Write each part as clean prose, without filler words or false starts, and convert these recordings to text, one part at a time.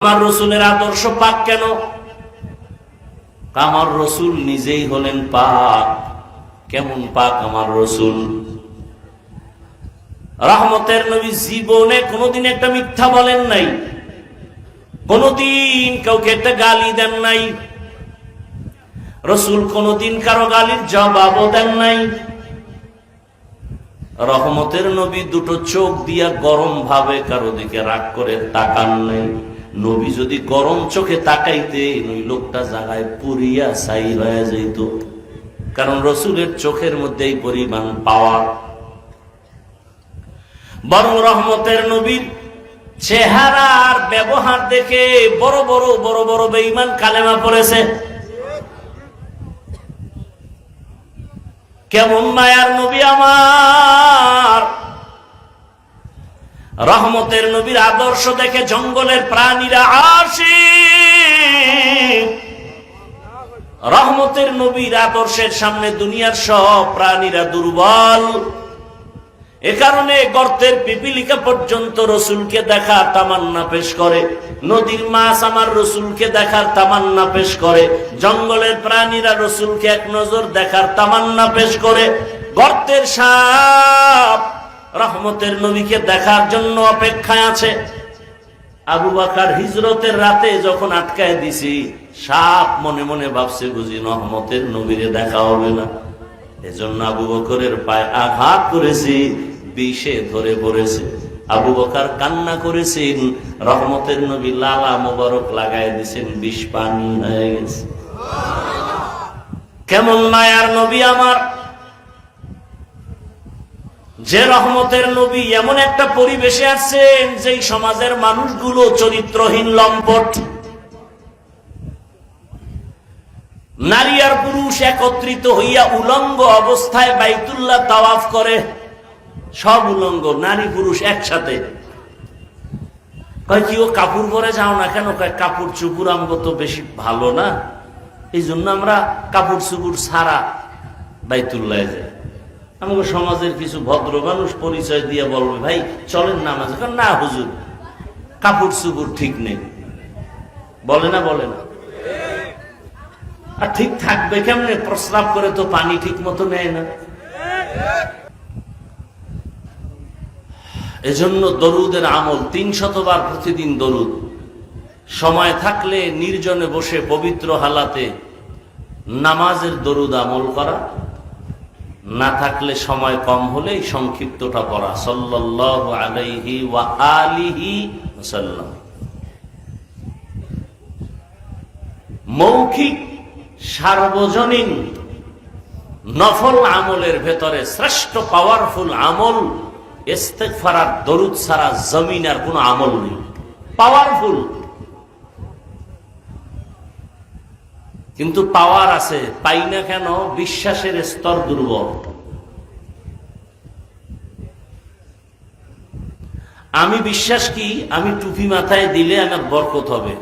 আমার রসুলের আদর্শ পাক কেন? আমার রসুল নিজেই হলেন পাক। কেমন পাক আমার রসুল? রহমতের নবী জীবনে কোনদিন একটা মিথ্যা বলেন নাই, কোনদিন কাউকে একটা গালি দেন নাই। রসুল কোনদিন কারো গালির জবাবও দেন নাই। রহমতের নবী দুটো চোখ দিয়া গরম ভাবে কারো দিকে রাগ করে তাকান নাই। নবী যদি গরম চোখে তাকাইতে ওই লোকটা জায়গায় পুরিয়া ছাই হয়ে যেত, কারণ রসুলের চোখের মধ্যে এই পরিমাণ পাওয়ার। বরং রহমতের নবীর চেহারা আর ব্যবহার দেখে বড় বড় বেঈমান কালেমা পড়েছে। কেমন মায়ার নবী আমার! রহমতের নবীর আদর্শ দেখে জঙ্গলের প্রাণীরা আশিক। রহমতের নবীর আদর্শের সামনে দুনিয়ার সব প্রাণীরা দুর্বল। এ কারণে গর্তের পিপিলিকা পর্যন্ত রসুলকে দেখার তামান্না পেশ করে, নদীর মাছ আমার রসুলকে দেখার তামান্না পেশ করে, জঙ্গলের প্রাণীরা রসুলকে এক নজর দেখার তামান্না পেশ করে, গর্তের সাপ রহমতের নবীকে দেখার জন্য অপেক্ষায় আছে। আবু বকর হিজরতের রাতে যখন আটকায় দিছি, সাপ মনে মনে ভাবছে বুঝি রহমতের নবীরে দেখা হবে না, এজন্য আবু বকরের পায়ে আঘাত করেছি, বিষে ধরে পড়েছে। আবু বকর কান্না করেছেন, রহমতের নবী লালা মোবারক লাগাই দিয়েছেন, বিষ পানি হয়ে গেছে। কেমন মায়ার নবী আমার! যে রহমতের নবী এমন একটা পরিবেশে আছেন যেই সমাজের মানুষগুলো চরিত্রহীন লম্পট। নারী আর পুরুষ একত্রিত হইয়া উলঙ্গ অবস্থায় বাইতুল্লাহ তাওয়াফ করে, সব উলঙ্গ, নারী পুরুষ একসাথে। কয় কি ও কাপড় পরে যাও না কেন? কয় কাপড় চুপুর আমগো তো বেশি ভালো না, এই জন্য আমরা কাপড় চুপুর ছাড়া বাইতুল্লাহ যাই। আমাকে সমাজের কিছু ভদ্র মানুষ পরিচয় দিয়ে বলবে, ভাই চলেন নামাজে। না হুজুর, কাপড় চুপুর ঠিক নেই। বলে না? বলে না? আর ঠিক থাকবে কেমনে? প্রস্রাব করে তো পানি ঠিক মতো নেয় না। এজন্য দরুদের আমল 300 বার প্রতিদিন দরুদ। সময় থাকলে নির্জনে বসে পবিত্র হালাতে নামাজের দরুদ আমল করা, না থাকলে সময় কম হলে সংক্ষিপ্তটা পড়া, সাল্লাল্লাহু আলাইহি ওয়া আলিহি ওয়াসাল্লাম। মৌখিক সার্বজনীন নফল আমলের ভেতরে শ্রেষ্ঠ পাওয়ারফুল আমল ইস্তেগফার আর দরুদ ছাড়া জমিন আর কোন আমল নেই। পাওয়ারফুল, কিন্তু পাওয়ার আছে, পাই না কেন? বিশ্বাসের স্তর দুর্বল। আমি বিশ্বাস কি আমি টুপি মাথায় দিলে আমার বরকত হবে,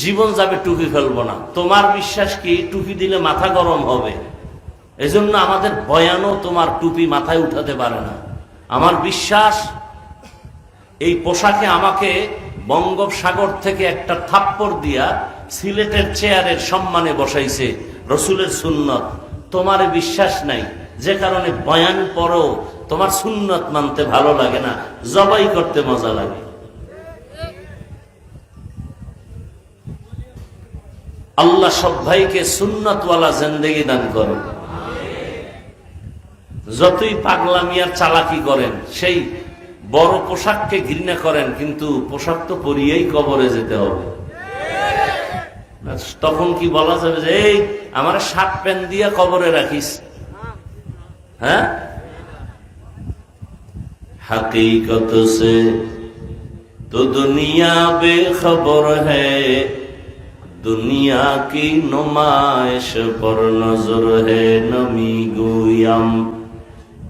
জীবন যাবে টুপি ফেলবো না। তোমার বিশ্বাস কি টুপি দিলে মাথা গরম হবে, এজন্য আমাদের বয়ানও তোমার টুপি মাথায় উঠাতে পারে না। আমার বিশ্বাস এই পোশাকে আমাকে বঙ্গোপসাগর থেকে একটা থাপ্পড় দিয়া সিলেটের চেয়ারের সম্মানে বসাইছে রসুলের সুন্নত। তোমার বিশ্বাস নাই, যে কারণে বয়ান পরও তোমার সুন্নত মানতে ভালো লাগে না, জবাই করতে মজা লাগে। আল্লাহ সব ভাইকে সুন্নতওয়ালা জিন্দেগি দান করুন। যতই পাগলামি আর চালাকি করেন, সেই বড় পোশাককে ঘৃণা করেন, কিন্তু পোশাক তো পরিয়েই কবরে যেতে হবে। তখন কি বলা যাবে যে এই আমার শার্ট প্যান্ট দিয়া কবরে রাখিস? হ্যাঁ, হकीकत से तो दुनिया बेखबर है, दुनिया की नुमाइश पर नजर है। नमी गोयम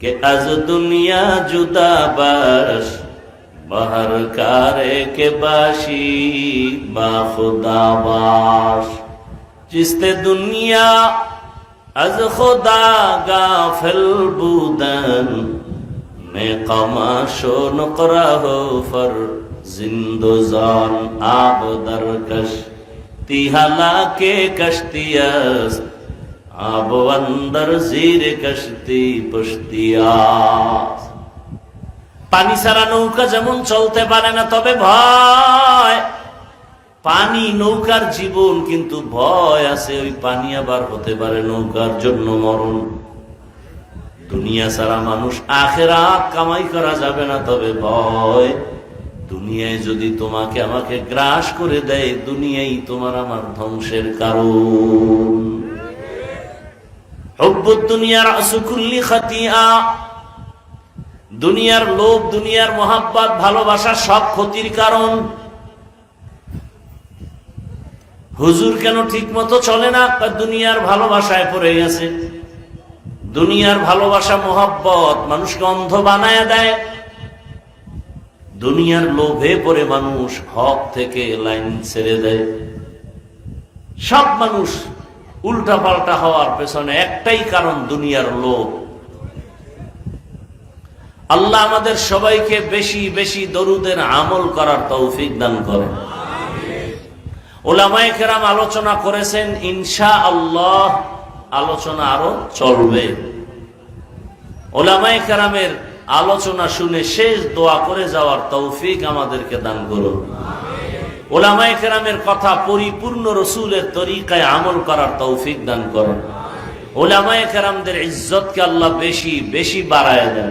के आज दुनिया जुदा बाश, बाहर कारे के बाशी बा खुदा बाश। जिसते दुनिया आज खुदा गाफिल बुदन में कमाशो नकरा हो फर জিন্দুজান আবদার কশতি হালাকে কশতিয়াস আবো অন্দর জিরে কশতি পুশতিয়াস। পানি ছাড়া নৌকা যেমন চলতে পারে না, তবে ভয়। পানি নৌকার জীবন, কিন্তু ভয় আছে ওই পানি আবার হতে পারে নৌকার জন্য মরণ। দুনিয়া ছাড়া মানুষ আখিরাত কামাই করা যাবে না, তবে ভয়। দুনিয়ায় যদি তোমাকে আমাকে গ্রাস করে দেয়, দুনিয়াই তোমার আমার ধ্বংসের কারণ। হুব্বুদ দুনিয়া রাসু কুল্লি খাতিয়া। দুনিয়ার লোভ, দুনিয়ার মোহাব্বত, ভালোবাসা সব ক্ষতির কারণ। হুজুর কেন ঠিক মতো চলে না? দুনিয়ার ভালোবাসায় পড়ে গেছে। দুনিয়ার ভালোবাসা মোহাব্বত মানুষকে অন্ধ বানায় দেয়। দুনিয়ার লোভে পড়ে মানুষ হক থেকে লাইন ছেড়ে দেয়। সব মানুষ উল্টা পাল্টা হওয়ার পেছনে একটাই কারণ, দুনিয়ার লোভ। আল্লাহ আমাদের সবাইকে বেশি বেশি দরুদের আমল করার তৌফিক দান করেন। উলামায়ে কেরাম আলোচনা করেছেন, ইনশাআল্লাহ আলোচনা আরো চলবে। উলামায়ে কেরামের আলোচনা শুনে শেষ দোয়া করে যাওয়ার তৌফিক আমাদেরকে দান করুন। উলামায়ে কেরামের কথা পরিপূর্ণ রসুলের তরিকায় আমল করার তৌফিক দান করুন। উলামায়ে কেরামদের ইজ্জতকে আল্লাহ বেশি বেশি বাড়ায় দেন।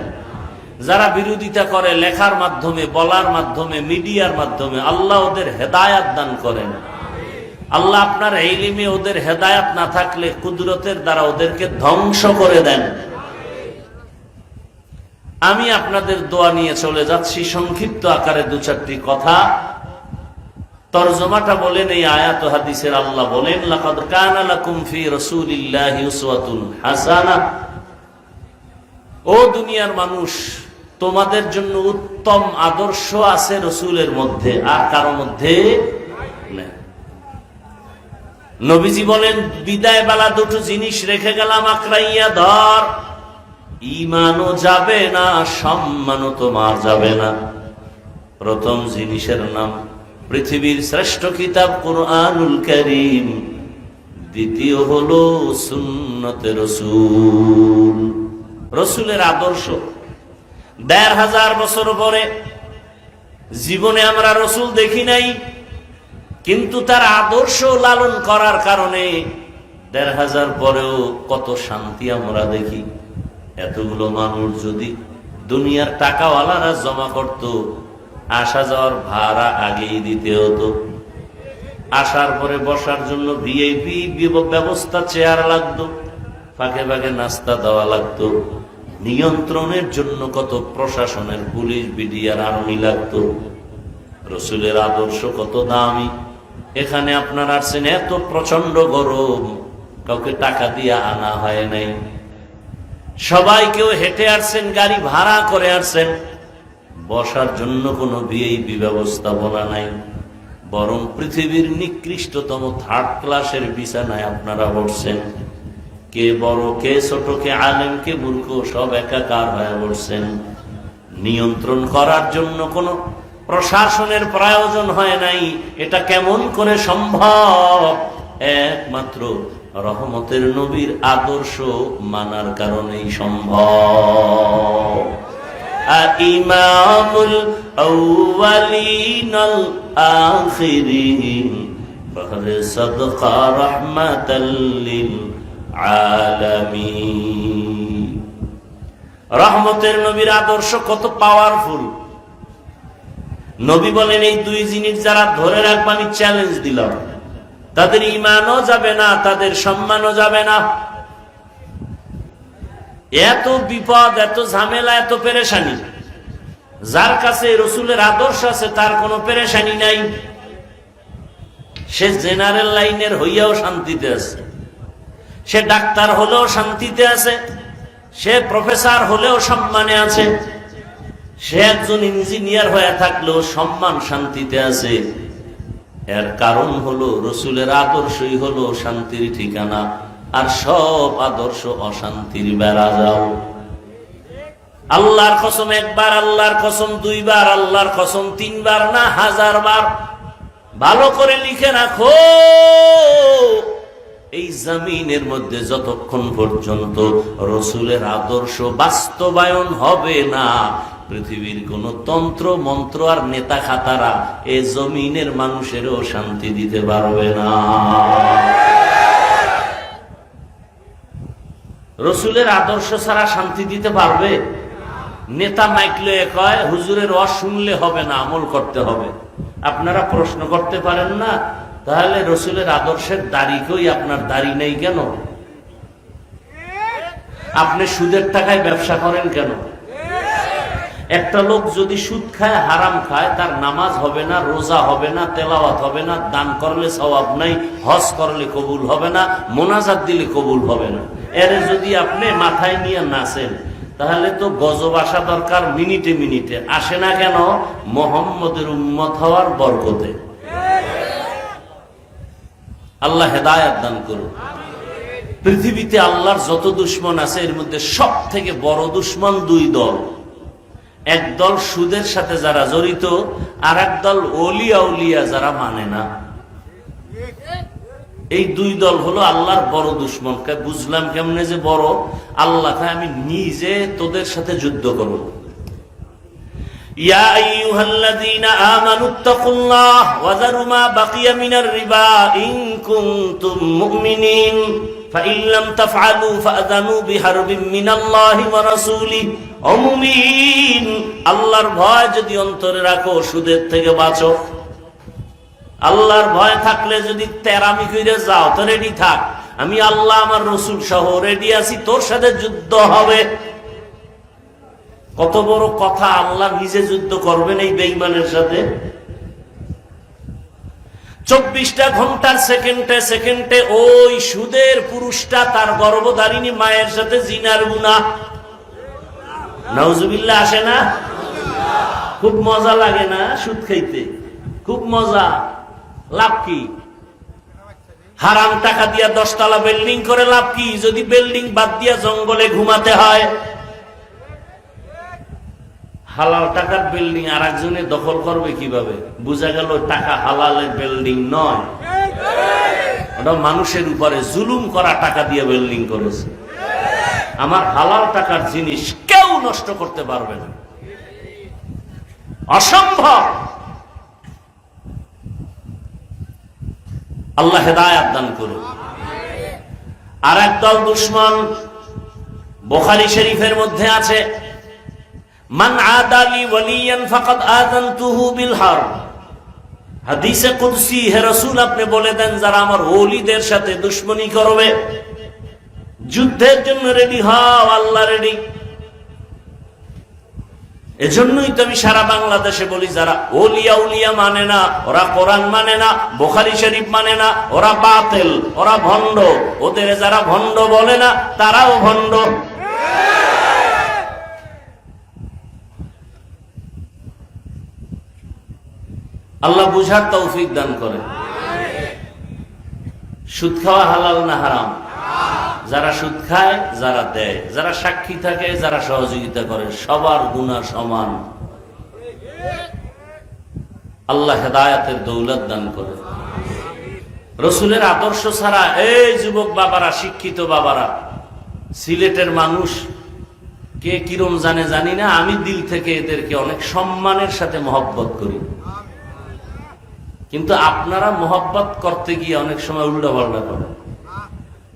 যারা বিরোধিতা করে লেখার মাধ্যমে, বলার মাধ্যমে, মিডিয়ার মাধ্যমে, আল্লাহ ওদের হেদায়াত দান করেন। আল্লাহ আপনার ইলমে ওদের হেদায়াত না থাকলে কুদরতের দ্বারা ওদেরকে ধ্বংস করে দেন। আমি আপনাদের দোয়া নিয়ে চলে যাচ্ছি। সংক্ষিপ্ত আকারে দু চারটি কথা, তরজমাটা বলেন। এই আয়াত ও হাদিসের আল্লাহ বলেন, লাকাদ কানা লাকুম ফি রাসূলিল্লাহি উসওয়াতুন হাসানাহ। ও দুনিয়ার মানুষ, তোমাদের জন্য উত্তম আদর্শ আছে রসুলের মধ্যে, আর কারো মধ্যে নেই। নবীজি বলেন, বিদায় বেলা দুটো জিনিস রেখে গেলাম, আকরাইয়া ধর। ঈমানও যাবে না, সম্মানও তোমার যাবে না। প্রথম জিনিসের নাম পৃথিবীর শ্রেষ্ঠ কিতাব কুরআনুল কারীম। দ্বিতীয় হলো সুন্নতে রসূল, রসুলের আদর্শ। ১৫০০ বছর পরে জীবনে আমরা রসুল দেখি নাই, কিন্তু তার আদর্শ লালন করার কারণে ১৫০০ পরেও কত শান্তি আমরা দেখি। এতগুলো মানুষ যদি দুনিয়ার টাকাওয়ালারা জমা করত, আসা যাওয়ার ভাড়া আগেই দিতে হতো। আসার পরে বসার জন্য ভিআইপি ব্যবস্থা, চেয়ার লাগতো, ফাঁকে ফাঁকে নাস্তা দেওয়া লাগতো। নিয়ন্ত্রণের জন্য কত প্রশাসনের পুলিশ, বিডিআর, আর্মি লাগতো। রসুলের আদর্শ কত দামি। এখানে আপনার আসছেন, এত প্রচন্ড গরম, কাউকে টাকা দিয়ে আনা হয় নাই। সবাই কেউ হেঁটে আসছেন, গাড়ি ভাড়া করে আসছেন। বসার জন্য কোনো ভিআইপি ব্যবস্থাপনা নাই, বরং পৃথিবীর নিকৃষ্টতম থার্ড ক্লাসের বিছানায় আপনারা বসছেন। কে বড়, কে ছোট, কে আলেম, কে মূর্খ, সব একাকার হয়ে বসছেন। নিয়ন্ত্রণ করার জন্য কোনো প্রশাসনের প্রয়োজন হয় নাই। এটা কেমন করে সম্ভব? একমাত্র রহমতের নবীর আদর্শ মানার কারণেই সম্ভব। ইমামুল আউয়ালিনাল আখিরিন বহরে সাদকা রাহমাতাল লিল আলামিন। রহমতের নবীর আদর্শ কত পাওয়ারফুল। নবী বলেন, এই দুই জিনিস যারা ধরে রাখবে, আমি চ্যালেঞ্জ দিলাম, তাদের ঈমানও যাবে না, তাদের সম্মানও যাবে না। এত বিপদ, এত ঝামেলা, এত পেরেশানি। যার কাছে রসুলের আদর্শ আছে তার কোনো পেরেশানি নাই। সে জেনারেল লাইনের হইয়াও শান্তিতে আছে, সে ডাক্তার হলেও শান্তিতে আছে, সে প্রফেসর হলেও সম্মানে আছে, সে একজন ইঞ্জিনিয়ার হয়ে থাকলেও সম্মান, শান্তিতে আছে। এর কারণ হলো রসুলের আদর্শই হলো শান্তির ঠিকানা, আর সব আদর্শ অশান্তির বেড়া যাও। আল্লাহর কসম একবার, আল্লাহর কসম দুইবার, আল্লাহর কসম তিনবার না 1000 বার। ভালো করে লিখে রাখো, এই জমিনের মধ্যে যতক্ষণ পর্যন্ত রসুলের আদর্শ বাস্তবায়ন হবে না, পৃথিবীর কোন তন্ত্র মন্ত্র আর নেতা খাতারা এ জমিনের মানুষেরও শান্তি দিতে পারবে না। রসুলের আদর্শ ছাড়া শান্তি দিতে পারবে? নেতা মাইকলে কয় হুজুরের ওয়াজ শুনলে হবে না, আমল করতে হবে। আপনারা প্রশ্ন করতে পারেন না, তাহলে রসুলের আদর্শের দাড়ি কই? আপনার দাড়ি নেই কেন? আপনি সুদের টাকায় ব্যবসা করেন কেন? একটা লোক যদি সুদ খায়, হারাম খায়, তার নামাজ হবে না, রোজা হবে না, তেলাওয়াত হবে না, দান করলে সওয়াব নাই, হজ করলে কবুল হবে না, মোনাজাত দিলে কবুল হবে না। এর যদি আপনি মাথায় নিয়ে নাচেন, তাহলে তো গজব আসা দরকার মিনিটে মিনিটে। আসে না কেন? মুহাম্মদের উম্মত হওয়ার বরকতে। আল্লাহ হেদায়েত দান করুন। পৃথিবীতে আল্লাহর যত দুশ্মন আছে, এর মধ্যে সব থেকে বড় দুশ্মন 2 দল। এক দল সুদের সাথে যারা জড়িত, আর এক দল ওলিয়া উলিয়া যারা মানে না। এই 2 দল হলো আল্লাহর বড় দুশ্মন। বুঝলাম কেমনে যে বড়? আল্লাহ আমি নিজে তোদের সাথে যুদ্ধ করব। ইয়া আইয়ুহাল্লাযীনা আমানুত্তাকুল্লাহ ওয়া যারু মা বাকিয়া মিনার রিবা ইন কুনতুম মুমিনিন ফাইন লাম তাফআলু ফাআযানু বিহারবিন মিনাল্লাহি ওয়া রাসূলিহি। ও মুমিন, আল্লাহর ভয় যদি অন্তরে রাখো, সুদের থেকে বাঁচো। আল্লাহর ভয় থাকলে যদি তেরামি কইরে যাও, তো রেডি থাক, আমি আল্লাহ আমার রসুল সহ রেডি আছি, তোর সাথে যুদ্ধ হবে। কত বড় কথা! আল্লাহ নিজে যুদ্ধ করবেন এই বেঈমানের সাথে। 24টা ঘন্টার সেকেন্ডে সেকেন্ডে ওই সুদের পুরুষটা তার গর্ভধারিণী মায়ের সাথে জিনার গুনাহ। নাউজুবিল্লাহ আসে না? খুব মজা লাগে না সুদ খাইতে? খুব মজা। লাভ কি? হারাম টাকা দিয়া 10 তলা বিল্ডিং করে লাভ কি, যদি বিল্ডিং বাদ দিয়া জঙ্গলে ঘুমাতে হয়? হালাল টাকার বিল্ডিং আর একজনে দখল করবে কিভাবে? বুঝা গেল টাকা হালালের বিল্ডিং নয়, ওটা মানুষের উপরে জুলুম করা টাকা দিয়ে বিল্ডিং করেছে। আমার হালাল টাকার জিনিস কেউ নষ্ট করতে পারবে না, অসম্ভব। আল্লাহ হেদায়েত দান করুন। আর একদল দুশমন বুখারী শরীফের মধ্যে আছে, মান আদালি ওয়ালিয়ান ফাকাদ আযানতুহু বিল হারব। হাদিসে কুদসি, হে রাসূল আপনি বলে দেন, যারা আমার ওলিদের সাথে দুশমনী করবে, যুদ্ধের জন্য রেডি হও, আল্লাহ রেডি। এজন্যই তো আমি সারা বাংলাদেশে বলি, যারা ওলিয়া উলিয়া মানে না, ওরা কোরআন মানে না, বুখারী শরীফ মানে না, ওরা বাতিল, ওরা ভণ্ড। ওদের যারা ভণ্ড বলে না, তারাও ভণ্ড। আল্লাহ বুঝার তৌফিক দান করে। সুদ খাওয়া হালাল না হারাম? যারা সুদ খায়, যারা দেয়, যারা সাক্ষী থাকে, যারা সহযোগিতা করে, সবার গুনাহ সমান। আল্লাহ হেদায়েতের দৌলত দান করে। রসুলের আদর্শ ছাড়া, এই যুবক বাবারা, শিক্ষিত বাবারা, সিলেটের মানুষ কে কিরম জানে জানি না, আমি দিল থেকে এদেরকে অনেক সম্মানের সাথে মহব্বত করি। কিন্তু আপনারা মহব্বত করতে গিয়ে অনেক সময় উল্টা পাল্টা করেন।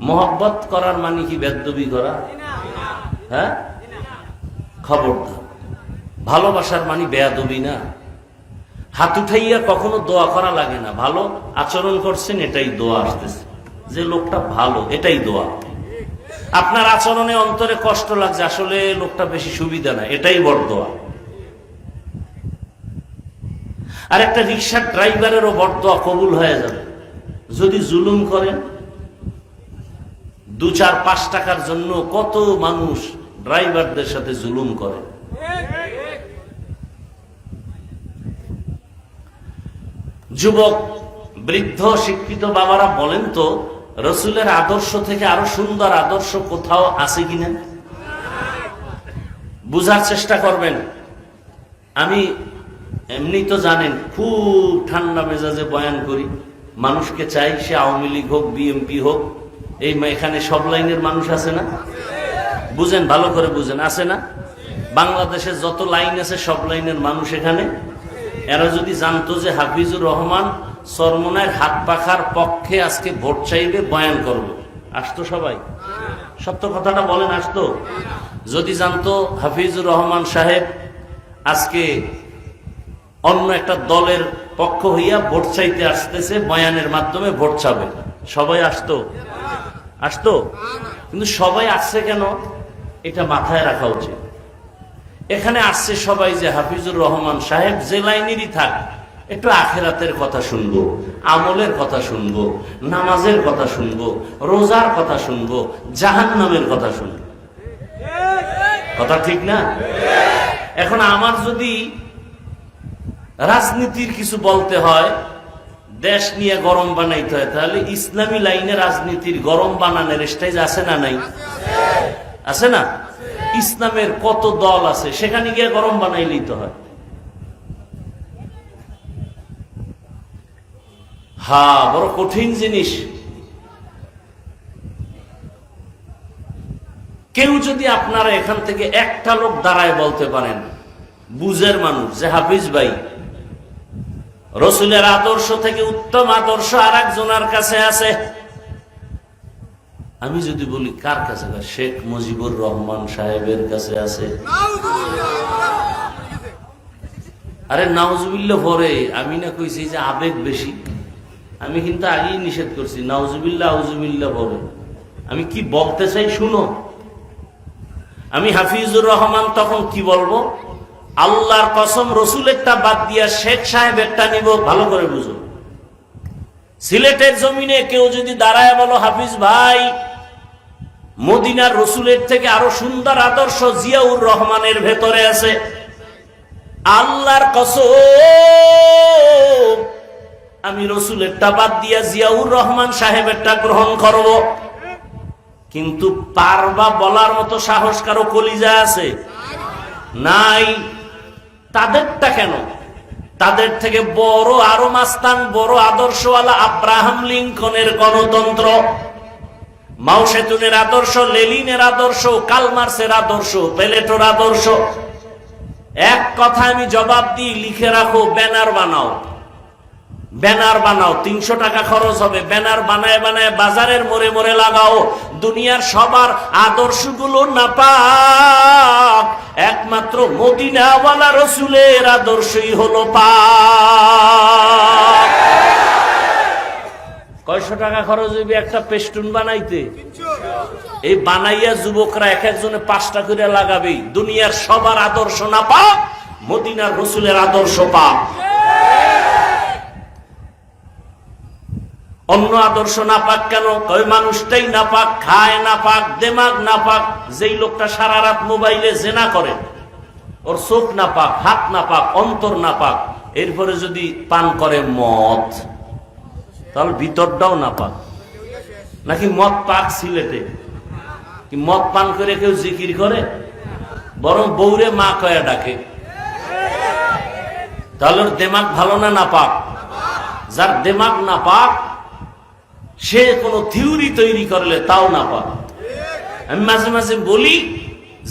মহব্বত করার মানে কি বেদবি করা? হ্যাঁ, খবরদার। ভালোবাসার মানে বেয়াদবি না। হাত উঠাইয়া কখনো দোয়া করা লাগে না। ভালো আচরণ করছেন, এটাই দোয়া আসতেছে। যে লোকটা ভালো, এটাই দোয়া। আপনার আচরণে অন্তরে কষ্ট লাগছে, আসলে লোকটা বেশি সুবিধা না, এটাই বড় দোয়া। আর একটা রিক্সার ড্রাইভারেরও বড় দোয়া কবুল হয়ে যাবে। যদি জুলুম করেন, 2-4-5 টাকার জন্য কত মানুষ ড্রাইভারদের সাথে জুলুম করে। যুবক, বৃদ্ধ, শিক্ষিত বাবারা বলেন তো, রসুলের আদর্শ থেকে আরো সুন্দর আদর্শ কোথাও আছে কিনা? বুঝার চেষ্টা করবেন। আমি এমনি তো জানেন খুব ঠান্ডা মেজাজে বয়ান করি, মানুষকে চাই সে আওয়ামী লীগ হোক বিএনপি হোক, এই এখানে সব লাইনের মানুষ আছে না? বুঝেন, ভালো করে বুঝেন, আছে না? বাংলাদেশে যত লাইন আছে সব লাইনের মানুষ এখানে। এরা যদি জানতো যে হাফিজুর রহমান চরমনায়ের হাত পাখার পক্ষে আজকে ভোট চাইবে, বয়ান করবো, আসতো সবাই? সত্য কথাটা বলেন, আসতো? যদি জানতো হাফিজুর রহমান সাহেব আজকে অন্য একটা দলের পক্ষ হইয়া ভোট চাইতে আসতেছে, বয়ানের মাধ্যমে ভোট চাবে, সবাই আসতো? আসতো? কিন্তু সবাই আসছে কেন, এটা মাথায় রাখা উচিত। এখানে আসছে সবাই যে হাফিজুর রহমান সাহেব যে লাইনেরই থাক, একটু আখেরাতের কথা শুনবো, আমলের কথা শুনবো, নামাজের কথা শুনবো, রোজার কথা শুনবো, জাহান্নামের কথা শুনবো। কথা ঠিক না? এখন আমার যদি রাজনীতির কিছু বলতে হয়, দেশ নিয়ে গরম বানাইতে হয়, তাহলে ইসলামী লাইনে রাজনীতির গরম বানানোর স্টেজ আছে না নাই? আছে না? ইসলামের কত দল আছে, সেখানে গিয়ে গরম বানাইলেই তো হয়। হ্যাঁ, বড় কঠিন জিনিস। কেউ যদি আপনারা এখান থেকে একটা লোক দাঁড়ায় বলতে পারেন, বুঝের মানুষ, যে হাফিজ ভাই রসুলের আদর্শ থেকে উত্তম আদর্শ আর একজনের কাছে আছে, আমি যদি বলি কার কাছে, শেখ মুজিবুর রহমান সাহেবের কাছে আছে। আরে নাউজুবিল্লাহ পরে আমি না কইছি যে আবেগ বেশি, আমি কিন্তু আগেই নিষেধ করছি, নাউজুবিল্লাহ আউজুবিল্লাহ পরে। আমি কি বলতে চাই শুনো। আমি হাফিজুর রহমান তখন কি বলবো, আল্লাহর কসম রসুলেরটা বাদ দিয়া শেখ সাহেবেরটা নিব, ভালো করে বুঝো। সিলেটের জমিনে কেউ যদি দাঁড়ায় বলো, হাফিজ ভাই মদিনার রসুলের থেকে আরো সুন্দর আদর্শ জিয়াউর রহমানের ভেতরে আছে, আল্লাহর কসম আমি রসুলেরটা বাদ দিয়া জিয়াউর রহমান সাহেবেরটা গ্রহণ করব। কিন্তু পারবা বলার মতো সাহস কারো কলিজা আছে? নাই। তাদেরটা কেন? তাদের থেকে বড় আরো মাস্তান, বড় আদর্শওয়ালা আব্রাহাম লিঙ্কনের গণতন্ত্র, মাও সেতুনের আদর্শ, লেনিনের আদর্শ, কালমার্সের আদর্শ, প্লেটোর আদর্শ। এক কথা আমি জবাব দিই, লিখে রাখো, ব্যানার বানাও। ব্যানার বানাও, 300 টাকা খরচ হবে। ব্যানার বানায় বানায় বাজারের মোড়ে মোড়ে লাগাও। দুনিয়ার সবার আদর্শগুলো নাপাক, একমাত্র মদিনাওয়ালা রসুলের আদর্শই হলো পাক। 100 টাকা খরচ হইবে একটা পেস্টুন বানাইতে? এই বানাইয়া যুবকরা এক একজনে 5টা করে লাগাবে। দুনিয়ার সবার আদর্শ নাপাক, মদিনার রসুলের আদর্শ পাক। অন্য আদর্শ নাপাক কেন? ওই মানুষটাই নাপাক, খায় নাপাক, দেমাগ নাপাক। যেই লোকটা সারা রাত মোবাইলে জেনা করে, ওর চোখ নাপাক, হাত নাপাক, অন্তর নাপাক। এরপরে যদি পান করে মদ, তাহলে ভিতরটাও নাপাক। নাকি মদ পাক সিলেটে? কি মদ পান করে কেউ জিকির করে? বরং বউরে মা কয়া ডাকে। তাহলে ওর দেমাগ ভালো না নাপাক? যার দেমাগ নাপাক সে কোনো থিওরি তৈরি করলে তাও নাপাক। আমি মাঝে মাঝে বলি,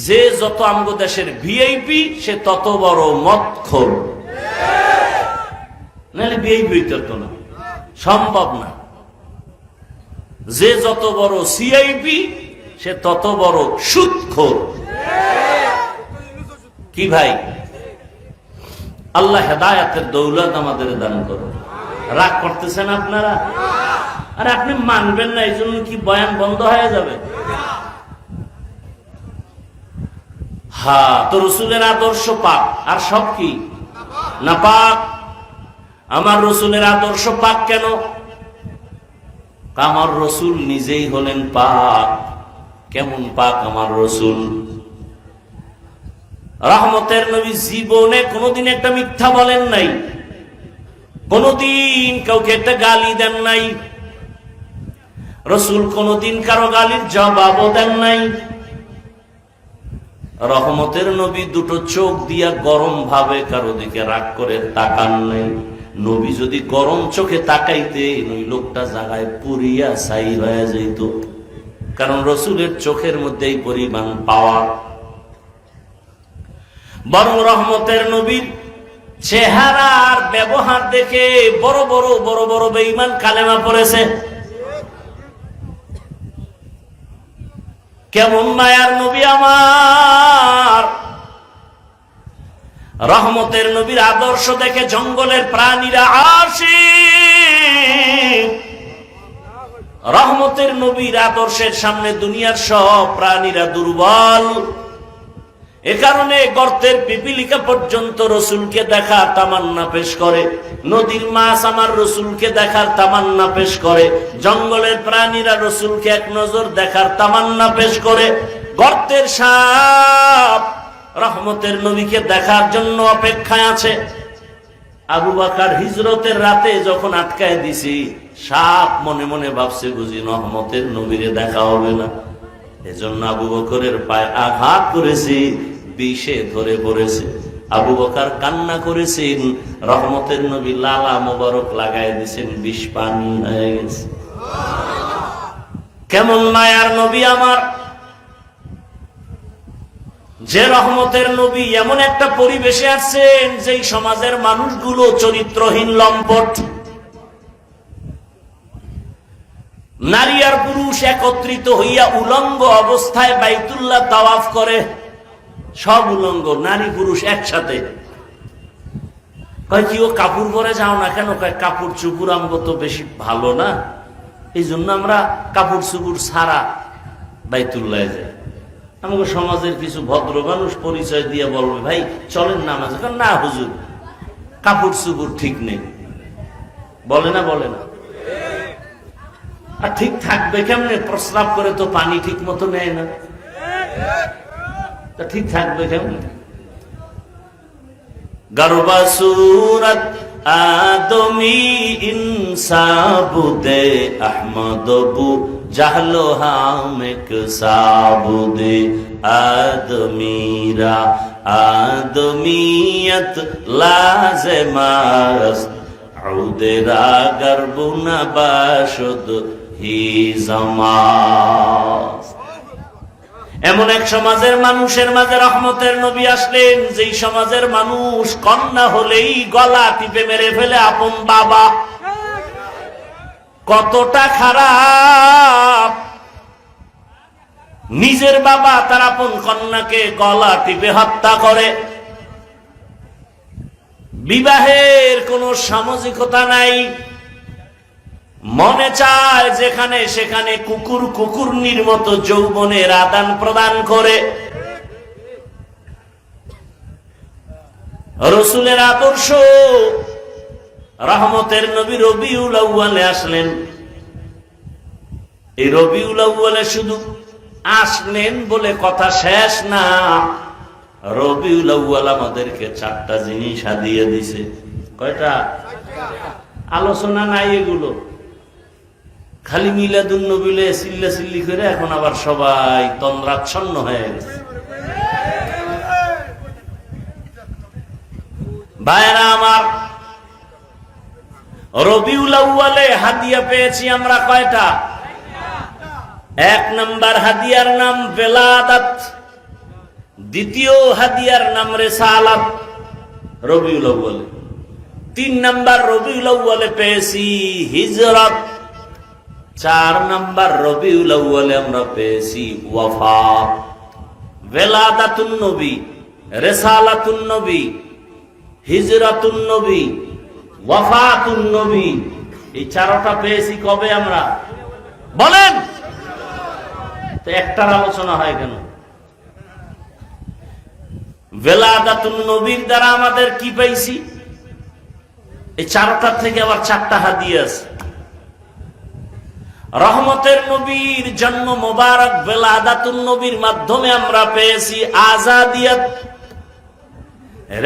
যে যত আমগো দেশের ভিআইপি সে তত বড় মদখোর। নাহলে ভিআইপি হইতে তো না, সম্ভব না। যে যত বড় সিআইপি সে তত বড় সুদখোর। কি ভাই, আল্লাহ হেদায়েতের দৌলত আমাদের দান করুন। রাগ করতেছেন আপনারা? আর আপনি মানবেন না, এই জন্য কি বয়ান বন্ধ হয়ে যাবে? হ্যাঁ, তো রসুলের আদর্শ পাক, আর সব কি না পাক? আমার রসুলের আদর্শ পাক কেন? আমার রসুল নিজেই হলেন পাক। কেমন পাক আমার রসুল? রহমতের নবী জীবনে কোনদিন একটা মিথ্যা বলেন নাই, কোনদিন কাউকে একটা গালি দেন নাই। রসুল কোনদিন কারো গালির জবাবও দেন নাই। রহমতের নবী দুটো চোখ দিয়া গরম ভাবে কারো দিকে রাগ করে তাকান নাই। নবী যদি গরম চোখে তাকাইতেন ওই লোকটা জায়গায় পুরিয়া ছাই হয়ে যেত, কারণ রসুলের চোখের মধ্যে এই পরিমাণ পাওয়ার। বরং রহমতের নবীর চেহারা আর ব্যবহার দেখে বড় বড় বেঈমান কালেমা পড়েছে। কেমন মায়ার নবী আমার! রহমতের নবীর আদর্শ দেখে জঙ্গলের প্রাণীরা আশিক। রহমতের নবীর আদর্শের সামনে দুনিয়ার সব প্রাণীরা দুর্বল। এ কারণে গর্তের পিপিলিকা পর্যন্ত রসুলকে দেখার তামান্না পেশ করে, নদীর মাছ আমার রসুলকে দেখার তামান্না পেশ করে, জঙ্গলের প্রাণীরা রসুলকে এক নজর দেখার তামান্না পেশ করে, গর্তের সাপ রহমতের নবীকে দেখার জন্য অপেক্ষায় আছে। আবু বকর হিজরতের রাতে যখন আটকায় দিছি, সাপ মনে মনে ভাবছে বুঝি রহমতের নবীরে দেখা হবে না, এজন্য আবু বকরের পায়ে আঘাত করেছি, বিষে ধরে পড়েছে। আবু বকর কান্না করেছেন, রহমতের নবী লালা মোবারক লাগাই দিয়েছেন, বিষ পানি হয়ে গেছে। কেমন মায়ার নবী আমার! যে রহমতের নবী এমন একটা পরিবেশে আসছেন যেই সমাজের মানুষগুলো চরিত্রহীন লম্পট। নারী আর পুরুষ একত্রিত হইয়া উলঙ্গ অবস্থায় বাইতুল্লাহ তাওয়াফ করে, সব উলঙ্গ, নারী পুরুষ একসাথে। কয় কি ও কাপড় পরে যাও না কেন? কয় কাপড় চুপুর আমগো তো বেশি ভালো না, এই জন্য আমরা কাপড় চুপুর ছাড়া বাইতুল্লাহ যাই। আমাকে সমাজের কিছু ভদ্র মানুষ পরিচয় দিয়ে বলবে, ভাই চলেন নামাজে। না হুজুর, কাপড় চুপুর ঠিক নেই। বলে না? বলে না? আর ঠিক থাকবে কেমনে? প্রস্রাব করে তো পানি ঠিক মতো নেয় না, তা ঠিক থাকবে কেমনে? গর্বা সুরত আদমি ইনসাবুদে আহমদবু জাহলো হামেক সাবুদে আদমিরা আদমিয়ত লাজেমাস আউদেরা গর্বুনা বাশুদ হি জামাস। এমন এক সমাজের মানুষের মাঝে রহমতের নবী আসলেন, যেই সমাজের মানুষ কন্যা হলেই গলা টিপে মেরে ফেলে আপন বাবা। কতটা খারাপ! নিজের বাবা তার আপন কন্যাকে গলা টিপে হত্যা করে। বিবাহের কোনো সামাজিকতা নাই, মনে চায় যেখানে সেখানে কুকুরনির মতো যৌবনের আদান প্রদান করে। রসুলের আদর্শ, রহমতের নবী রবিউল আউয়ালে আসলেন। এই রবিউল আউয়ালে শুধু আসলেন বলে কথা শেষ না, রবিউল আউয়াল আমাদেরকে 4টা জিনিস হাদিয়ে দিছে। কয়টা? আলোচনা নাই এগুলো, খালি মিলাদুন নবীলে চিল্লাচিল্লি করে এখন আবার সবাই তন্দ্রাচ্ছন্ন হয়ে গেছে। ভাইরা আমার, রবিউল আউয়ালে হাদিয়া পেয়েছি আমরা কয়টা? 1 নাম্বার হাদিয়ার নাম বেলাদাত, দ্বিতীয় হাদিয়ার নাম রিসালাত রবিউল আউয়ালে। 3 নাম্বার রবিউল আউয়ালে পেয়েছি হিজরত। 4 নাম্বার রবিউল আউয়ালে আমরা পেয়েছি ওয়াফাত। বেলাদাতুন নবী, রিসালাতুন নবী, হিজরাতুন নবী, ওয়াফাতুন নবী, এই 4টা পেয়েছি কবে আমরা? বলেন তো, একটার আলোচনা হয় কেন? বেলাদাতুন নবীর দ্বারা আমাদের কি পাইছি? এই 4টার থেকে আবার 4টা হাদিয়া আছে। রহমতের নবীর জন্ম মোবারক বেলাদাতুন নবীর মাধ্যমে আমরা পেয়েছি আজাদিয়ত।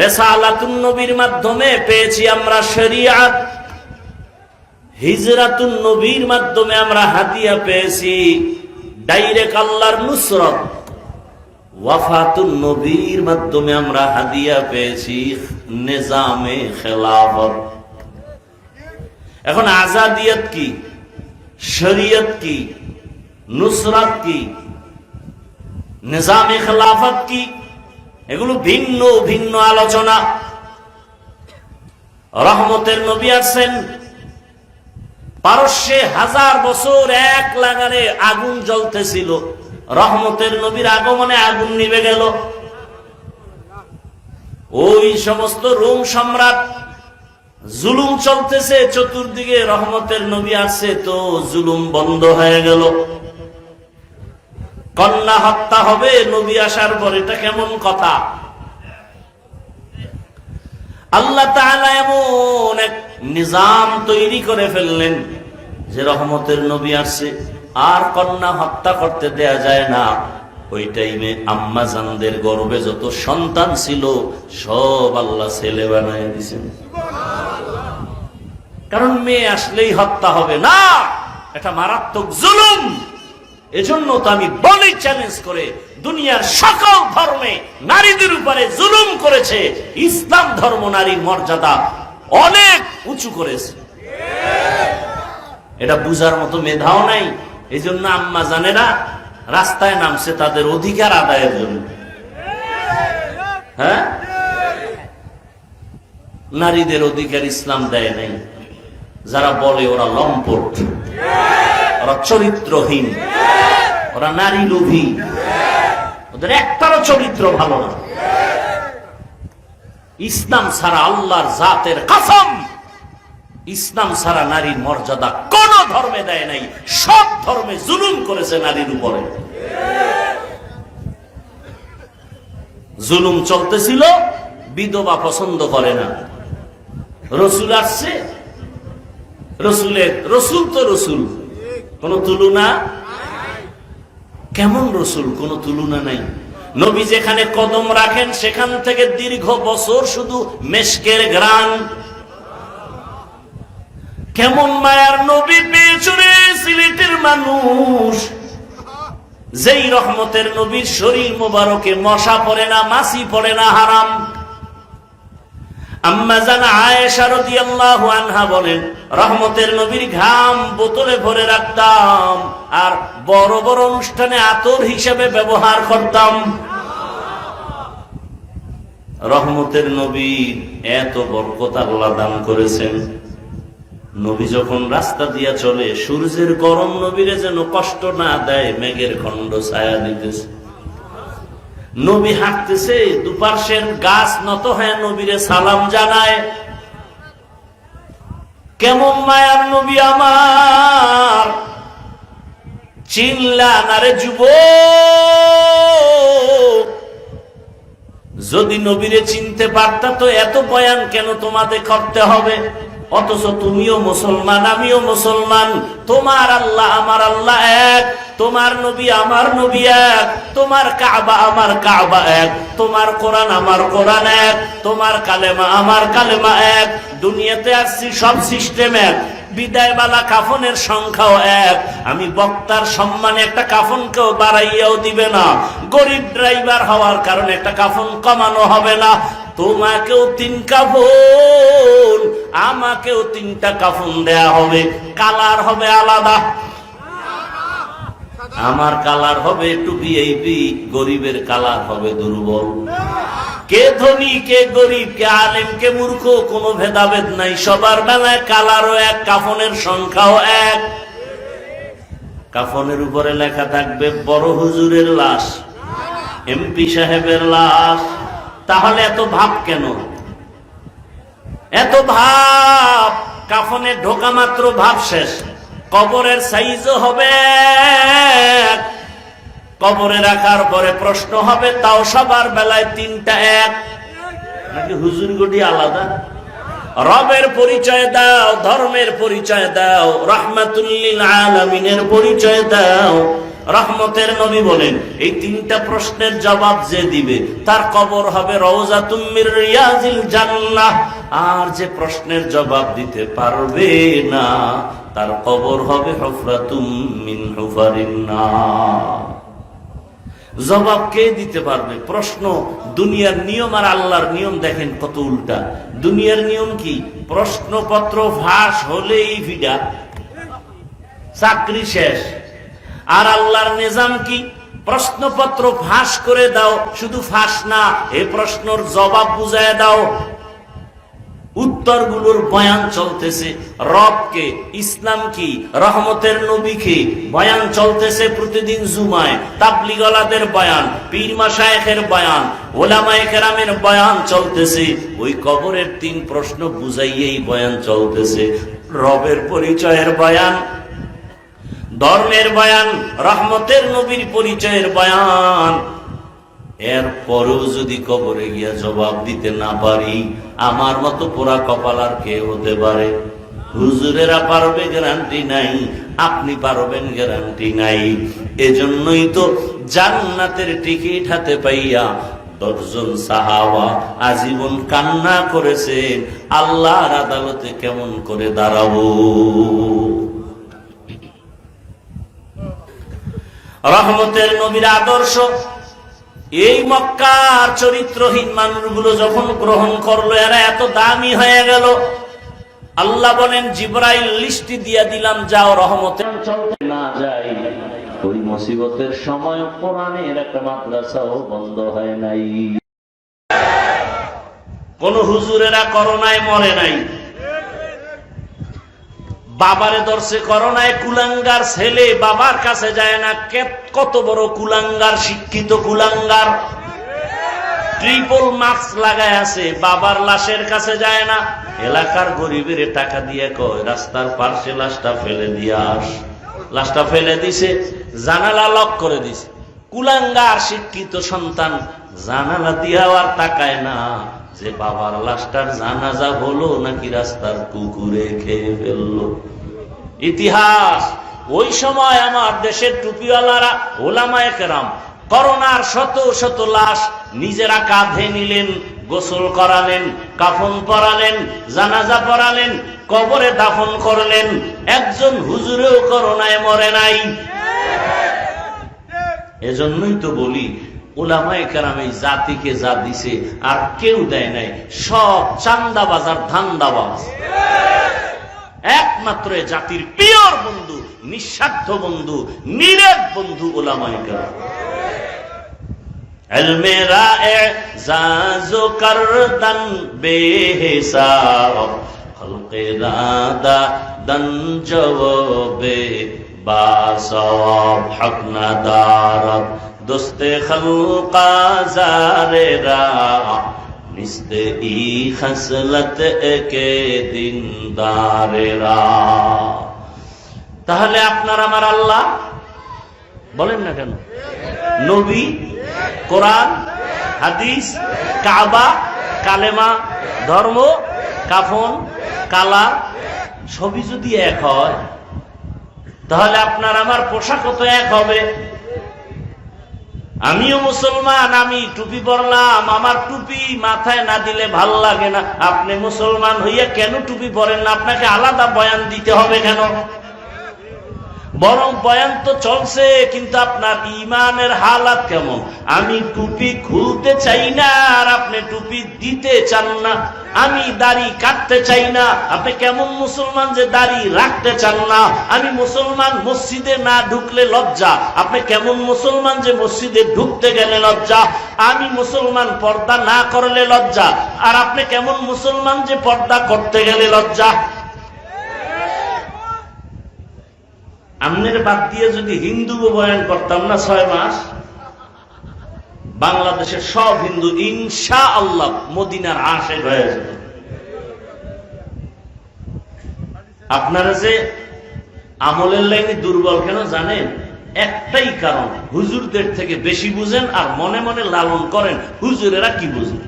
রিসালাতুন নবীর মাধ্যমে পেয়েছি আমরা শরিয়ত। হিজরাতুন নবীর মাধ্যমে আমরা হাদিয়া পেয়েছি ডাইরেক্ট আল্লাহর নুসরত। ওয়াফাতুন নবীর মাধ্যমে আমরা হাদিয়া পেয়েছি নিজামে খেলাফত। এখন আজাদিয়ত কি, শরীয়ত কি, নুসরাত কি, নিজামে খেলাফত কি, এগুলো ভিন্ন ভিন্ন আলোচনা। রহমতের নবী আসছেন, পারস্যে 1000 বছর এক লাগারে আগুন জ্বলতেছিল, রহমতের নবীর আগমনে আগুন নিভে গেল। ওই সমস্ত রোম সম্রাট জুলুম চলতেছে চতুর্দিকে, রহমতের নবী আসছে তো জুলুম বন্ধ হয়ে গেল। কন্যা হত্যা হবে নবী আসার পর, এটা কেমন কথা? আল্লাহ তাআলা এমন এক নিজাম তৈরি করে ফেললেন যে রহমতের নবী আসছে আর কন্যা হত্যা করতে দেয়া যায় না। ওই টাইমে আম্মা জানদের গর্ভে যত সন্তান ছিল সব আল্লাহ ছেলে বানায় দিয়েছেন, কারণ মেয়ে আসলেই হত্যা হবে না, এটা মারাত্মক জুলুম। এজন্য তো আমি বলি চ্যালেঞ্জ করে, দুনিয়ার সকল ধর্মে নারীদের উপরে জুলুম করেছে, ইসলাম ধর্ম নারীর মর্যাদা অনেক উঁচু করেছে। এটা বুঝার মতো মেধাও নাই। এই জন্য আম্মা জানেরা রাস্তায় নামছে তাদের অধিকার আদায়ের জন্য। হ্যাঁ, নারীদের অধিকার ইসলাম দেয় নাই। যারা বলে ওরা লম্পট, ওরা চরিত্রহীন, ওরা নারী লোভী, ওদের একটারও চরিত্র ভালো না। ইসলাম ছাড়া, আল্লাহর জাতের কসম, ইসলাম ছাড়া নারীর মর্যাদা কোন ধর্মে দেয় নাই। সব ধর্মে জুলুম করেছে নারীর উপরে। জুলুম চলতেছিল, বিধবা পছন্দ করে না। রসুল আসছে, রসুল তো রসুল, কোন তুলনা। কেমন রসুল, কোন তুলনা নাই। নবী যেখানে কদম রাখেন সেখান থেকে দীর্ঘ বছর শুধু মেশকের ঘ্রাণ। কেমন মায়ার নবী পেয়েছে রে সিলেটের মানুষ, যেই রহমতের নবীর শরীর মোবারকে মশা পড়ে না, মাছি পড়ে না, হারাম। আম্মা জান আয়েশা রাদিয়াল্লাহু আনহা বলেন, রহমতের নবীর ঘাম বোতলে ভরে রাখতাম আর বড় বড় অনুষ্ঠানে আতর হিসেবে ব্যবহার করতাম। রহমতের নবী এত বরকত আল্লাহ দান করেছেন। নবী যখন রাস্তা দিয়া চলে, সূর্যের গরম নবীরে যেন কষ্ট না দেয়, মেঘের খণ্ড ছায়া দিতেছে। নবী হাঁটতেছে, দুপার্শ্বের গাছ নত হয়ে নবীরে সালাম জানায়। কেমন মায়ার নবী আমার, চিনলা না রে যুবক? যদি নবীরে চিনতে পারতা তো এত বয়ান কেন তোমাদের করতে হবে? অথচ তুমিও মুসলমান, আমিও মুসলমান। তোমার আল্লাহ আমার আল্লাহ এক, তোমার নবী আমার নবী এক, তোমার কাবা আমার কাবা এক, তোমার কোরআন আমার কোরআন এক, তোমার কালেমা আমার কালেমা এক। দুনিয়াতে আসছি সব সিস্টেম এক, বিদায়বালা কাফনের সংখ্যাও এক। আমি বক্তার সম্মানে একটা কাফন কেউ বাড়াইয়াও দিবে না, গরিব ড্রাইভার হওয়ার কারণে একটা কাফন কমানো হবে না। তোমাকেও 3 কাফন, আমাকেও 3টা কাফন দেয়া হবে, কালার হবে আলাদা। আমার কালার হবে একটু ভিআইপি, গরিবের কালার হবে দুর্বল। কে ধনী, কে গরিব, কে আলেম, কে মূর্খ, কোনো ভেদাভেদ নাই। সবার বেলায় কালারও এক, কাফনের সংখ্যাও এক। কাফনের উপরে লেখা থাকবে বড় হুজুরের লাশ, এমপি সাহেবের লাশ। তাহলে এত ভাব কেন? এত ভাব? কাফনে ঢোকা মাত্র ভাব শেষ। কবরের সাইজও হবে, কবরে রাখার পরে প্রশ্ন হবে, তাও সবার বেলায় 3টা এক, নাকি হুজুর গডি আলাদা? রবের পরিচয় দাও, ধর্মের পরিচয় দাও, রাহমাতুল লিল আলামিনের পরিচয় দাও। রহমতের নবী বলেন, এই 3টা প্রশ্নের জবাব যে দিবে তার কবর হবে রওজাতুম মির রিয়াজিল জান্নাহ। আর যে প্রশ্নের জবাব দিতে পারবে না তার কবর হবে হুফরাতুম মিন হুফারিন নার। জবাব কে দিতে পারবে? প্রশ্ন, দুনিয়ার নিয়ম আর আল্লাহর নিয়ম দেখেন কত উল্টা। দুনিয়ার নিয়ম কি? প্রশ্নপত্র ফাঁস হলেই ভিড়া, চাকরি শেষ। আর আল্লাহর নিজাম কি? প্রশ্নপত্র ফাঁস করে দাও, শুধু ফাঁস না, এই প্রশ্নের জবাব বুঝায় দাও। উত্তরগুলোর বয়ান চলতেছে, রবকে, ইসলাম কি, রহমতের নবীকে বয়ান চলতেছে প্রতিদিন জুমায়। তাবলীগওয়ালাদের বয়ান, পীর মাশায়েখের বয়ান, ওলামায়ে কেরামের বয়ান চলতেছে। ওই কবরের 3 প্রশ্ন বুঝাইয়েই বয়ান চলতেছে। রবের পরিচয়ের বয়ান, ধর্মের বয়ান, রহমতের নবীর পরিচয়ের বয়ান। এরপরেও যদি কবরে গিয়া জবাব দিতে না পারি, আমার মতো পোড়া কপাল আর কে হতে পারে? হুজুরেরা পারবে গ্যারান্টি নাই, আপনি পারবেন গ্যারান্টি নাই। এজন্যই তো জান্নাতের টিকিট হাতে পাইয়া 10 জন সাহাবা আজীবন কান্না করেছেন, আল্লাহর আদালতে কেমন করে দাঁড়াবো। রহমতের নবীর আদর্শ এই মক্কার চরিত্রহীন মানুষগুলো যখন গ্রহণ করলো, এরা এত দামি হয়ে গেল। আল্লাহ বলেন, জিবরাইল লিস্টি দিয়া দিলাম, যাও রহমতের চলতে না যাই। ওই মুসিবতের সময় কোরআনের একটা মাদ্রাসাও বন্ধ হয় নাই। কোন হুজুরেরা করোনায় মরে নাই। বাবারে ধরছে করোনায়, কুলাঙ্গার ছেলে বাবার কাছে যায় না। কত বড় কুলাঙ্গার, শিক্ষিত কুলাঙ্গার, ট্রিপল মাস্ক লাগায় আছে, বাবার লাশের কাছে যায় না। এলাকার গরিবের টাকা দিয়ে কয়, রাস্তার পাশে লাশটা ফেলে দিয়ে আস। লাশটা ফেলে দিছে, জানালা লক করে দিছে। কুলাঙ্গার শিক্ষিত সন্তান জানালা দিয়াও আর তাকায় না যে বাবার লাশটার জানাজা হলো নাকি রাস্তার কুকুরে খেয়ে ফেললো। ইতিহাস। ওই সময় আমার দেশের টুপিওয়ালারা, ওলামায়ে কেরাম, করোনার শত শত লাশ নিজেরা কাঁধে নিলেন, গোসল করালেন, কাফন পরালেন, জানাজা পরালেন, কবরে দাফন করলেন। একজন হুজুরেও করোনায় মরে নাই। এজন্যই তো বলি, উলামায়ে কেরাম এই জাতিকে যা দিছে আর কেউ দেয় নাই। সব চান্দাবাজ আর ধান্দাবাজ। একমাত্র জাতির পিওর বন্ধু, নিঃস্বার্থ বন্ধু, নিরেট বন্ধু উলামায়ে কেরাম। ইলমে রা'জাজু করদান বেহিসাব, খলকে রাদা দান জওবে বাসব, হক না দারত দোস্তে খলকা জারেরা, নিস্তে ই খসলত কে দিনদারেরা। তাহলে আপনার আমার আল্লাহ বলেন না কেন? নবী, কোরআন, হাদিস, কাবা, কালেমা, ধর্ম, কাফন, কালা সবই যদি এক হয়, তাহলে আপনার আমার পোশাকও তো এক হবে। আমিও মুসলমান, আমি টুপি পরলাম, আমার টুপি মাথায় না দিলে ভাল লাগে না। আপনি মুসলমান হইয়া কেন টুপি পরেন না? আপনাকে আলাদা বয়ান দিতে হবে কেন? বরং বয়ান তো চলছে, কিন্তু আপনার ইমানের হালাত কেমন? আমি টুপি খুলতে চাই না আর আপনি টুপি দিতে চান না। আমি দাড়ি কাটতে চাই না, আপনি কেমন মুসলমান যে দাড়ি রাখতে চান না। আমি মুসলমান, মসজিদে না ঢুকলে লজ্জা, আপনি কেমন মুসলমান যে মসজিদে ঢুকতে গেলে লজ্জা। আমি মুসলমান, পর্দা না করলে লজ্জা, আর আপনি কেমন মুসলমান যে পর্দা করতে গেলে লজ্জা। আমনের বাদ দিয়ে যদি হিন্দু বয়ান করতাম না 6 মাস, বাংলাদেশের সব হিন্দু ইনশাআল্লাহ মদিনার আশিক হয়ে যেত। আপনারা যে আমলের লাইনে দুর্বল কেন জানেন? একটাই কারণ, হুজুরদের থেকে বেশি বুঝেন আর মনে মনে লালন করেন হুজুরেরা কি বুঝেন।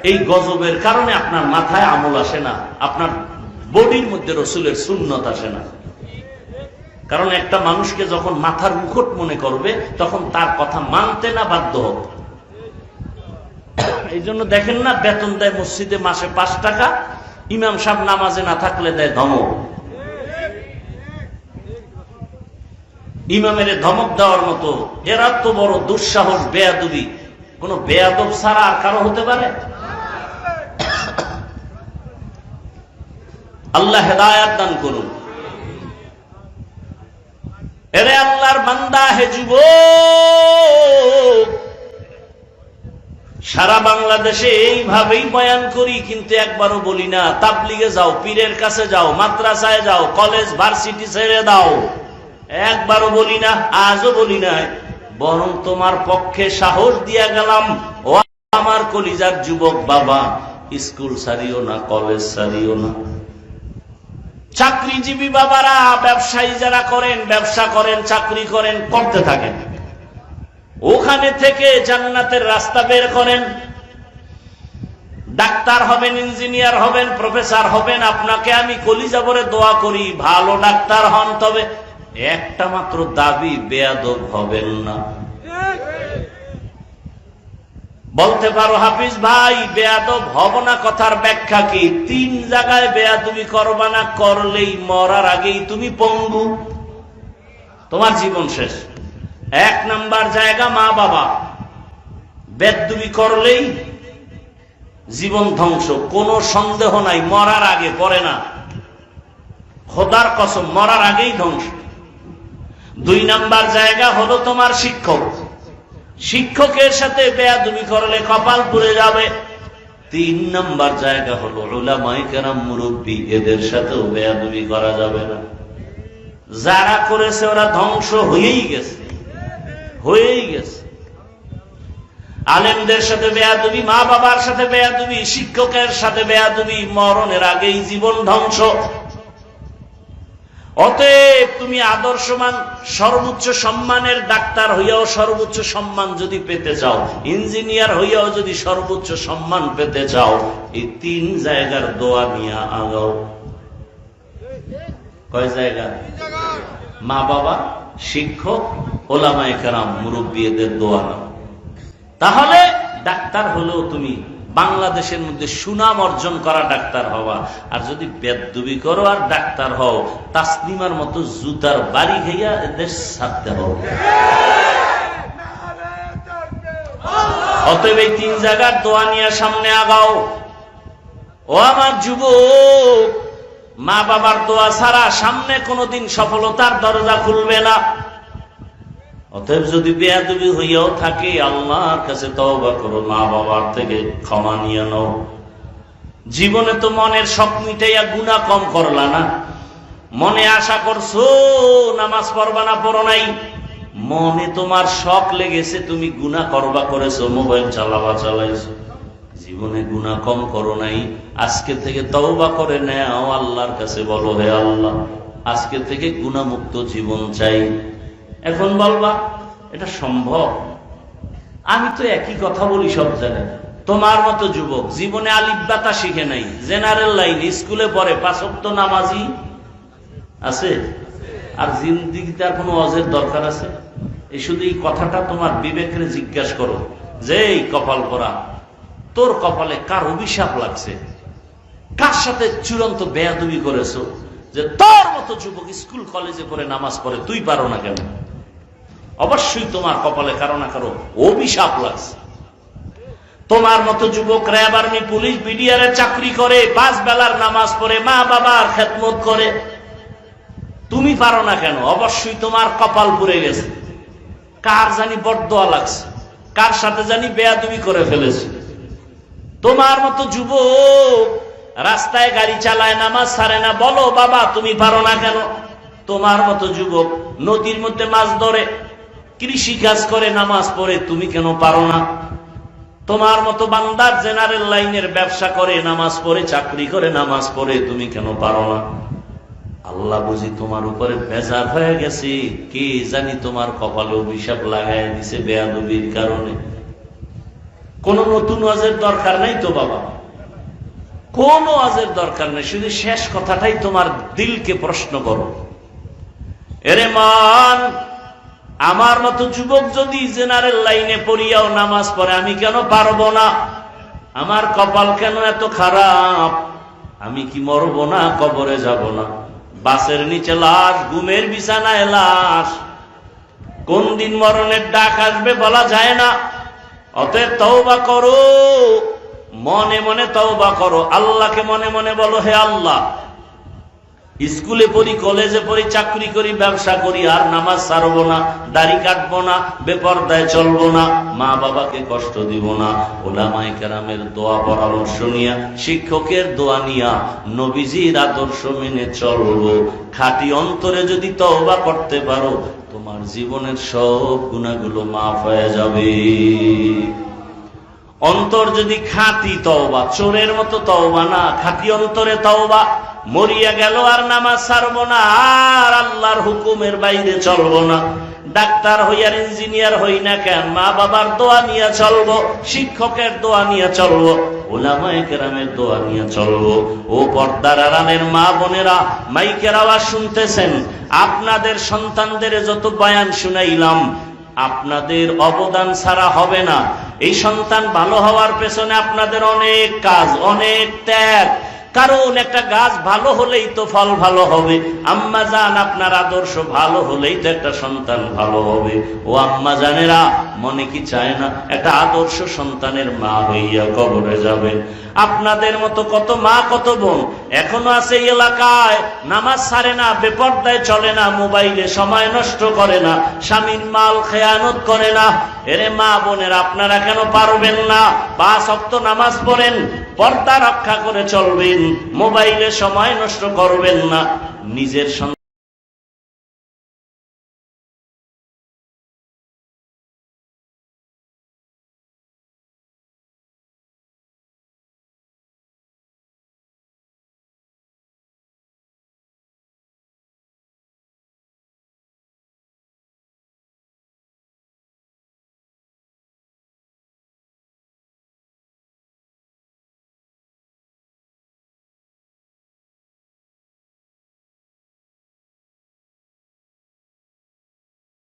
এই গজবের কারণে আপনার মাথায় আমল আসে না, আপনার বডির মধ্যে রসুলের সুন্নত আসে না। কারণ একটা মানুষকে যখন মাথার মুকুট মনে করবে, তখন তার কথা মানতে না বাধ্য হবে। এই জন্য দেখেন না, বেতন দেয় মসজিদে মাসে 5 টাকা, ইমাম সাহেব নামাজে না থাকলে দেয় ধমক। ইমামের ধমক দেওয়ার মতো এরা তো বড় দুঃসাহস, বেয়াদবি কোন বেয়াদব ছাড়া আর কারো হতে পারে? আল্লাহ হেদায়াত দান করুন। এরে আল্লাহর বান্দা, হে যুবক, সারা বাংলাদেশে এইভাবেই বয়ান করি, কিন্তু একবারও বলি না তাবলিগে যাও, পীরের কাছে যাও, মাদ্রাসায় যাও, কলেজ ভার্সিটি ছেড়ে দাও, একবারও বলি না, আজও বলি না। বরং তোমার পক্ষে সাহস দিয়া গেলাম, ও আমার কলিজার যুবক বাবা, স্কুল ছাড়িও না, কলেজ ছাড়িও না। চাকরিজীবী বাবারা, ব্যবসায়ী যারা করেন, ব্যবসা করেন, চাকরি করেন, করতে থাকেন, ওখানে থেকে জান্নাতের রাস্তা বের করেন। ডাক্তার হবেন, ইঞ্জিনিয়ার হবেন, প্রফেসর হবেন, আপনাকে আমি কলিজা ভরে দোয়া করি, ভালো ডাক্তার হন। তবে একটা মাত্র দাবি, বেয়াদব হবেন না। বলতে পারো হাফিজ ভাই বেয়াদব হব না, কথার ব্যাখ্যা কি? 3 জায়গায় বেয়াদবি করবা না, করলেই মরার আগেই তুমি পঙ্গু, তোমার জীবন শেষ। 1 নাম্বার জায়গা মা বাবা, বেয়াদবি করলেই জীবন ধ্বংস, কোনো সন্দেহ নাই, মরার আগে, পরে না, খোদার কসম মরার আগেই ধ্বংস। 2 নাম্বার জায়গা হলো তোমার শিক্ষক, শিক্ষকের সাথে বেয়াদবি করলে কপাল পুড়ে যাবে। 3 নাম্বার জায়গা হলো উলামায়ে কেরাম, মুরব্বী, এদের সাথেও বেয়াদবি করা যাবে না। যারা করেছে ওরা ধ্বংস হয়েই গেছে, হয়েই গেছে। আলেমদের সাথে বেয়াদবি, মা বাবার সাথে বেয়াদবি, শিক্ষকের সাথে বেয়াদবি, মরণের আগেই জীবন ধ্বংস। অতএব তুমি আদর্শমান, সর্বোচ্চ সম্মানের ডাক্তার হইয়াও সর্বোচ্চ সম্মান যদি পেতে চাও, ইঞ্জিনিয়ার হইয়াও যদি সর্বোচ্চ সম্মান পেতে চাও, এই 3 জায়গার দোয়া নিয়ে আগাও। কয় জায়গা? মা বাবা, শিক্ষক, ওলামায়ে কেরাম, মুরব্বী, এদের দোয়া নাও। তাহলে ডাক্তার হলেও তুমি বাংলাদেশের মধ্যে সুনাম অর্জন করা ডাক্তার হওয়া। আর যদি বেয়াদবি করো আর ডাক্তার হও, তাসলিমার মতো জুতার বাড়ি খাইয়া এদের ছাড়তে হবে। অতএব এই 3 জায়গার দোয়া নিয়ে সামনে আগাও। ও আমার যুবক, মা বাবার দোয়া ছাড়া সামনে কোনোদিন সফলতার দরজা খুলবে না। অতএব যদি বেয়াদবি হইয়াও থাকে, আল্লাহর কাছে তওবা করো, মা বাবার থেকে ক্ষমা নিয়ে নাও। জীবনে তো মনের শখ মিটাইয়া গুনাহ কম করলা না, মনে আশা করছো নামাজ পড়বা না, পড়ো নাই, মনে তোমার শখ লেগেছে তুমি গুনাহ করবা, করেছো, মোবাইল চালাবা, চালাইছো, জীবনে গুনাহ কম করো নাই। আজকে থেকে তওবা করে নাও, আল্লাহর কাছে বলো, হে আল্লাহ, আজকে থেকে গুনাহ মুক্ত জীবন চাই। এখন বলবা এটা সম্ভব? আমি তো একই কথা বলি সব জায়গায়। তোমার মতো যুবক জীবনে আলিফ বাতা শিখে নাই, জেনারেল লাইন, স্কুলে পড়ে, 5 ওয়াক্ত নামাজি আছে, আর জিন্দেগিতে আর কোনো ওয়াজের দরকার আছে? এই শুধু এই কথাটা তোমার বিবেকের জিজ্ঞাসা করো যে এই কপাল পরা, তোর কপালে কার অভিশাপ লাগছে, কার সাথে চূড়ান্ত বেয়াদবি করেছো যে তোর মতো যুবক স্কুল কলেজে পড়ে নামাজ পড়ে, তুই পারো না কেন? অবশ্যই তোমার কপালে কারো না কারো অভিশাপ লাগছে। তোমার মতো যুবক র্যাব, আর্মি, পুলিশ, বিডিআর চাকরি করে, 5 বেলার নামাজ পড়ে, মা বাবার খেদমত করে, তুমি পারো না কেন? অবশ্যই তোমার কপাল পুড়ে গেছে, কার জানি বরদোয়া লাগছে, কার সাথে জানি বেয়াদবি করে ফেলেছে। তোমার মতো যুবক রাস্তায় গাড়ি চালায়, নামাজ ছাড়ে না, বলো বাবা তুমি পারো না কেন? তোমার মতো যুবক নদীর মধ্যে মাছ ধরে, কৃষি কাজ করে, নামাজ পড়ে, তুমি কেন পারো না? তোমার মতো বান্দার জেনারেল লাইনের ব্যবসা করে, নামাজ পড়ে, চাকরি করে, নামাজ পড়ে, তুমি কেন পারো না? আল্লাহ বুঝি তোমার উপরে বেজার হয়ে গেছে, কে জানি তোমার কপালে অভিশাপ লাগাই দিছে বেয়াদবির কারণে। কোন নতুন ওয়াজের দরকার নাই তো বাবা, কোন ওয়াজের দরকার নেই, শুধু শেষ কথাটাই তোমার দিলকে প্রশ্ন করো, এরে মান, আমার মতো যুবক যদি জেনারেল লাইনে পড়িয়াও নামাজ পড়ে, আমি কেন পারবো না? আমার কপাল কেন এত খারাপ? আমি কি মরবো না? কবরে যাব না? বাসের নিচে লাশ, ঘুমের বিছানায় লাশ, কোন দিন মরণের ডাক আসবে বলা যায় না। অতএব তওবা করো, মনে মনে তওবা করো। আল্লাহকে মনে মনে বলো, হে আল্লাহ, স্কুলে পড়ি, কলেজে পড়ি, চাকরি করি, ব্যবসা করি, আর নামাজ ছাড়বো না, দাড়ি কাটবো না, বেপরদায় চলবো না, মা বাবাকে কষ্ট দিব না, ওলামায়ে কেরামের দোয়া পরামর্শ নিয়া, শিক্ষকের দোয়া নিয়া, নবীজির আদর্শ মেনে চলবো। খাঁটি অন্তরে যদি তওবা করতে পারো, তোমার জীবনের সব গুনাহগুলো মাফ হয়ে যাবে। অন্তর যদি খাঁটি তওবা, চোরের মতো তওবা না, খাঁটি অন্তরে তওবা, মরিয়া গেল আর নামাজ ছাড়বো না, আর আল্লাহর হুকুমের বাইরে চলবো না, ডাক্তার হই আর ইঞ্জিনিয়ার হই না কেন, মা বাবার দোয়া নিয়ে চলবো, শিক্ষকের দোয়া নিয়ে চলবো, উলামায়ে কেরামের দোয়া নিয়ে চলবো। ও পর্দার আড়ালের মা বোনেরা, মাইকের আওয়াজ শুনতেছেন, আপনাদের সন্তানদের যত বয়ান শুনাইলাম, আপনাদের অবদান ছাড়া হবে না। এই সন্তান ভালো হওয়ার পেছনে আপনাদের অনেক কাজ, অনেক ত্যাগ। কারণ একটা গাছ ভালো হলেই তো ফল ভালো হবে। আম্মা জান, আপনার আদর্শ ভালো হলেই তো একটা সন্তান ভালো হবে। ও আম্মা জানেরা, মনে কি চায় না একটা আদর্শ সন্তানের মা হইয়া কবরে যাবেন? আপনাদের মতো কত মা, কত বোন এখনো আছে এই এলাকায়, নামাজ ছাড়ে না, বেপরদায় চলে না, মোবাইলে সময় নষ্ট করে না, স্বামীর মাল খেয়ানত করে না। এরে মা বোনের, আপনারা কেন পারবেন না? 5 ওয়াক্ত নামাজ পড়েন, পর্দা রক্ষা করে চলবেন, মোবাইলে সময় নষ্ট করবেন না, নিজের